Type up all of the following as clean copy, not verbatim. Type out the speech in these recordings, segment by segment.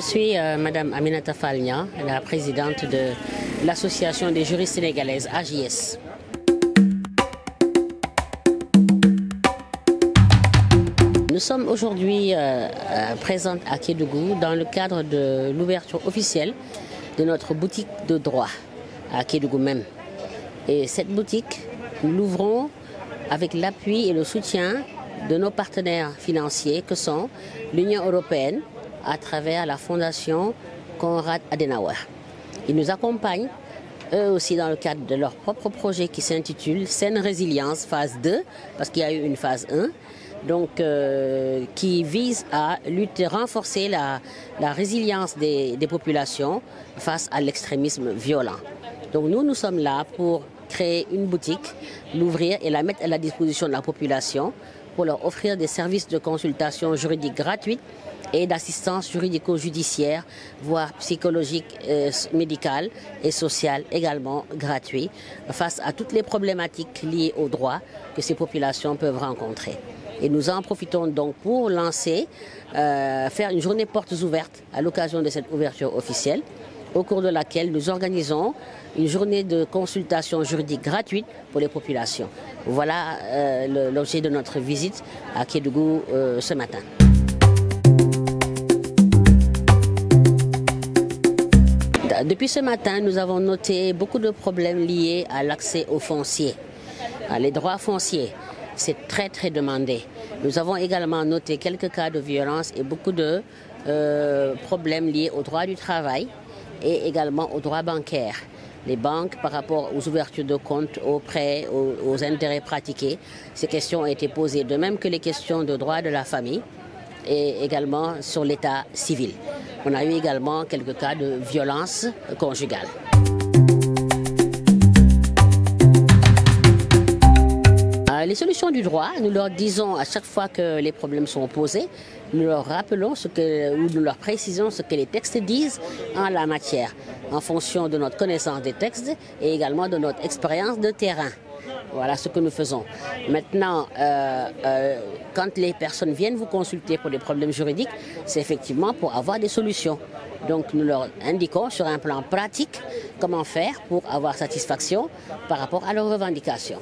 Je suis Madame Aminata Falnia, la présidente de l'Association des juristes sénégalaises, AJS. Nous sommes aujourd'hui présentes à Kédougou dans le cadre de l'ouverture officielle de notre boutique de droit à Kédougou même. Et cette boutique, nous l'ouvrons avec l'appui et le soutien de nos partenaires financiers que sont l'Union européenne à travers la Fondation Konrad Adenauer. Ils nous accompagnent eux aussi dans le cadre de leur propre projet qui s'intitule Saine Résilience phase 2, parce qu'il y a eu une phase 1, donc qui vise à lutter, renforcer la résilience des populations face à l'extrémisme violent. Donc nous sommes là pour créer une boutique, l'ouvrir et la mettre à la disposition de la population pour leur offrir des services de consultation juridique gratuite et d'assistance juridico-judiciaire, voire psychologique, médicale et sociale également gratuite, face à toutes les problématiques liées aux droits que ces populations peuvent rencontrer. Et nous en profitons donc pour lancer, faire une journée portes ouvertes à l'occasion de cette ouverture officielle, au cours de laquelle nous organisons une journée de consultation juridique gratuite pour les populations. Voilà l'objet de notre visite à Kédougou ce matin. Depuis ce matin, nous avons noté beaucoup de problèmes liés à l'accès aux fonciers, les droits fonciers. C'est très demandé. Nous avons également noté quelques cas de violence et beaucoup de problèmes liés au droit du travail et également aux droits bancaires. Les banques, par rapport aux ouvertures de comptes, aux prêts, aux intérêts pratiqués, ces questions ont été posées, de même que les questions de droit de la famille et également sur l'état civil. On a eu également quelques cas de violence conjugale. Les solutions du droit, nous leur disons à chaque fois que les problèmes sont posés, nous leur rappelons ou nous leur précisons ce que les textes disent en la matière, en fonction de notre connaissance des textes et également de notre expérience de terrain. Voilà ce que nous faisons. Maintenant, quand les personnes viennent vous consulter pour des problèmes juridiques, c'est effectivement pour avoir des solutions. Donc nous leur indiquons sur un plan pratique comment faire pour avoir satisfaction par rapport à leurs revendications.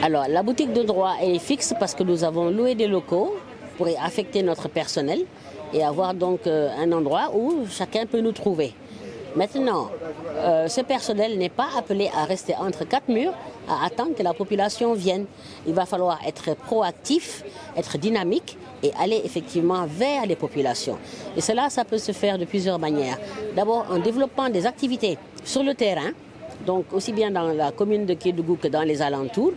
Alors, la boutique de droit est fixe parce que nous avons loué des locaux pour y affecter notre personnel et avoir donc un endroit où chacun peut nous trouver. Maintenant, ce personnel n'est pas appelé à rester entre quatre murs à attendre que la population vienne. Il va falloir être proactif, être dynamique et aller effectivement vers les populations. Et cela, ça peut se faire de plusieurs manières. D'abord en développant des activités sur le terrain, donc aussi bien dans la commune de Kédougou que dans les alentours,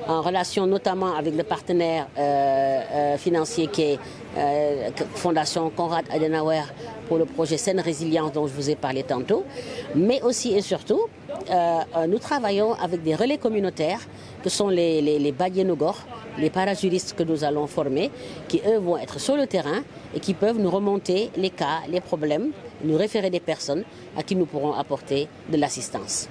en relation notamment avec le partenaire financier qui est Fondation Konrad Adenauer pour le projet Saine Résilience dont je vous ai parlé tantôt. Mais aussi et surtout, nous travaillons avec des relais communautaires que sont les Badienogor, les parajuristes que nous allons former, qui eux vont être sur le terrain et qui peuvent nous remonter les cas, les problèmes, nous référer des personnes à qui nous pourrons apporter de l'assistance.